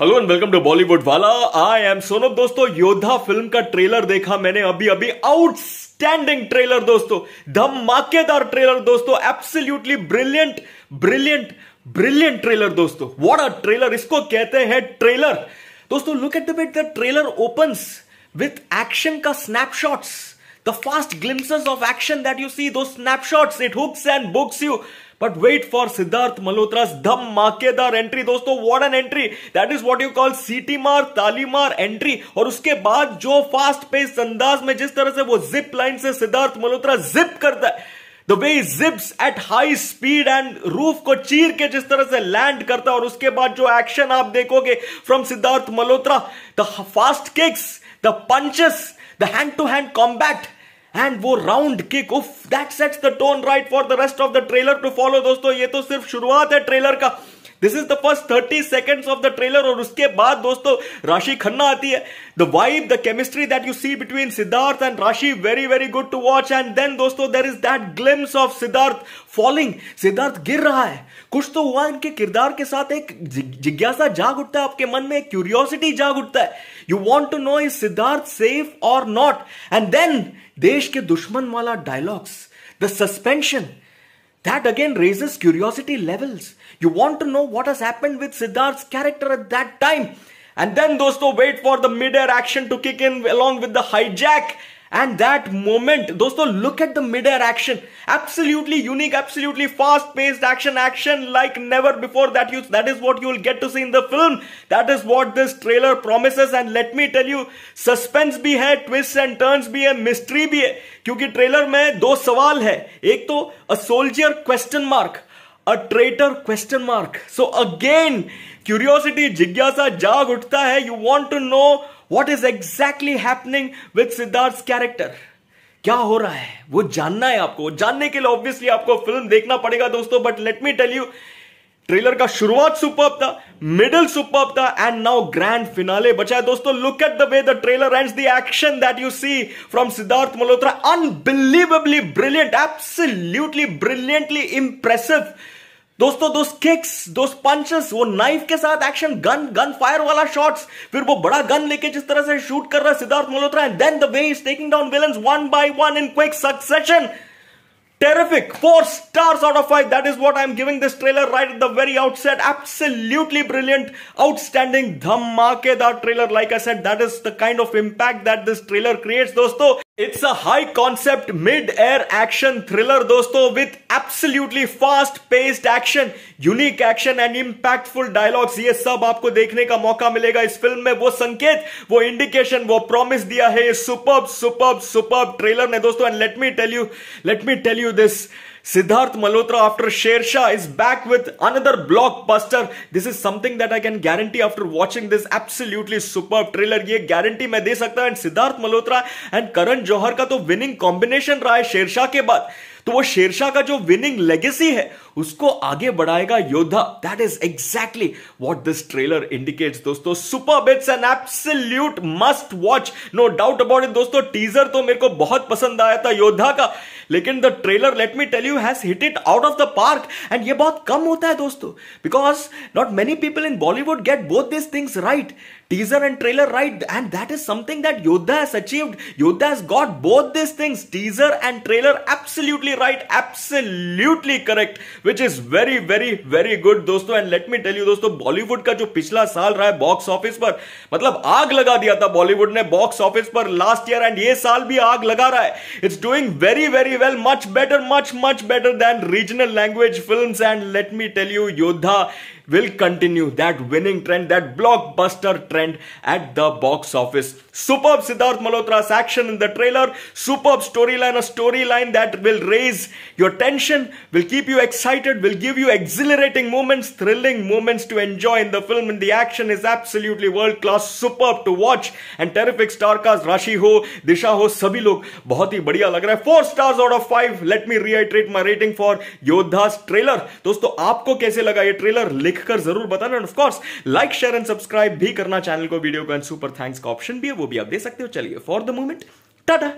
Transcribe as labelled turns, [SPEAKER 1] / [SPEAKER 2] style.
[SPEAKER 1] Hello and welcome to Bollywood वाला। I am Sonam. दोस्तों, योद्धा फिल्म का ट्रेलर देखा मैंने अभी अभी। आउटस्टैंडिंग ट्रेलर दोस्तों, धमाकेदार ट्रेलर दोस्तों, absolutely brilliant brilliant brilliant trailer दोस्तों। व्हाट अ ट्रेलर, इसको कहते हैं ट्रेलर दोस्तों। Look at the way the trailer opens with action का snapshots, the fast glimpses of action that you see, those snapshots, it hooks and books you. But wait for Siddharth Malhotra's धमाकेदार entry दोस्तों। what an entry, that is what you call सीटी मार ताली मार entry. और उसके बाद जो फास्ट पेस अंदाज में जिस तरह से वो जिप लाइन से सिद्धार्थ मल्होत्रा जिप करता है, the way he zips at high speed and roof को चीर के जिस तरह से लैंड करता है, और उसके बाद जो एक्शन आप देखोगे from Siddharth Malhotra, the fast kicks, the punches, the hand to hand combat and वो round kick, that sets the tone right for the rest of the trailer to follow दोस्तों। ये तो सिर्फ शुरुआत है ट्रेलर का। This is the first 30 seconds of the trailer। और उसके बाद दोस्तों राशि खन्ना आती है। The vibe, the chemistry that you see between Siddharth and Rashi, very very good to watch। And then दोस्तों there is that glimpse of Siddharth falling। Siddharth गिर रहा है, कुछ तो हुआ इनके किरदार के साथ। एक जिज्ञासा जाग उठता है आपके मन में, एक क्यूरियोसिटी जाग उठता है। You want to know is Siddharth safe or not? And then देश के दुश्मन वाला dialogues, the suspension, that again raises curiosity levels. You want to know what has happened with Siddharth's character at that time. And then दोस्तों wait for the mid-air action to kick in along with the hijack. And that moment, दोस्तों, look at the mid-air action. Absolutely unique, absolutely fast-paced action like never before. That is what you will get to see in the film. That is what this trailer promises. And let me tell you, suspense भी है, twists and turns भी है, mystery भी है। क्योंकि trailer में दो सवाल है, एक तो a soldier question mark, a traitor question mark. So again, curiosity, जिज्ञासा जाग उठता है। You want to know what is exactly happening with Siddharth's character? क्या हो रहा है वो जानना है आपको। जानने के लिए ऑब्वियसली आपको फिल्म देखना पड़ेगा दोस्तों। But let me tell you, trailer का शुरुआत सुपर्ब था, मिडिल सुपर्ब था, एंड नाउ ग्रैंड फिनाले बचा है दोस्तों। Look at the way the trailer ends, the action that you see from Siddharth Malhotra, unbelievably brilliant, absolutely brilliantly impressive दोस्तों। Those kicks, those punches, वो knife के साथ एक्शन, गन फायर वाला shots, फिर वो बड़ा गन लेके जिस तरह से शूट कर रहा है Siddharth Malhotra, and then the way is taking down villains one by one in quick succession. Terrific. 4 stars out of 5. That is what I'm giving this trailer right at the very outset. Absolutely brilliant, outstanding, dhamakedar trailer. Like I said, that is the kind of impact that this trailer creates, dosto. It's a high concept mid-air action thriller, dosto, with absolutely fast-paced action, unique action and impactful dialogues. ये सब आपको देखने का मौका मिलेगा इस film में। वो संकेत, वो इंडिकेशन, वो प्रॉमिस दिया है सुपर्ब ट्रेलर ने दोस्तों। And let me tell you this, Siddharth Malhotra after Shershaah is back with another blockbuster. This is something that I can guarantee after watching this absolutely superb trailer. ये guarantee मैं दे सकता हूं। And Siddharth Malhotra and Karan Johar का तो winning combination रहा है शेरशाह के बाद, तो वो शेरशाह का जो विनिंग लेगेसी है उसको आगे बढ़ाएगा योद्धा। That is exactly what this trailer indicates दोस्तों। Superb, it's an absolute must watch, no doubt about it दोस्तों। टीजर तो मेरे को बहुत पसंद आया था योद्धा का, लेकिन the trailer, let me tell you, has hit it out of the park. And ये बहुत कम होता है दोस्तों, because not many people in Bollywood get both this things right, teaser and trailer right, and that is something that Yodha has achieved. Yodha has got both these things, teaser and trailer, absolutely right, absolutely correct, which is very very very good दोस्तों। and let me tell you दोस्तों, बॉलीवुड का जो पिछला साल रहा है box office पर, मतलब आग लगा दिया था बॉलीवुड ने बॉक्स ऑफिस पर लास्ट ईयर, एंड ये साल भी आग लगा रहा है। It's doing very very well, much better than regional language films। and let me tell you, Yodha will continue that winning trend, that blockbuster trend at the box office. Superb Siddharth Malhotra's action in the trailer, superb storyline, a storyline that will raise your tension, will keep you excited, will give you exhilarating moments, thrilling moments to enjoy in the film, and the action is absolutely world class, superb to watch, and terrific star cast, Rashi ho, Disha ho, sabhi log बहुत ही बढ़िया लग रहा है। 4 stars out of 5. Let me reiterate my rating for Yodha's trailer। दोस्तों, आपको कैसे लगा ये ट्रेलर लिखकर जरूर बताना, of course like share and subscribe भी करना चैनल को, वीडियो को, एंड सुपर थैंक्स का ऑप्शन भी है, वो भी आप दे सकते हो। चलिए, फॉर द मोमेंट टाटा।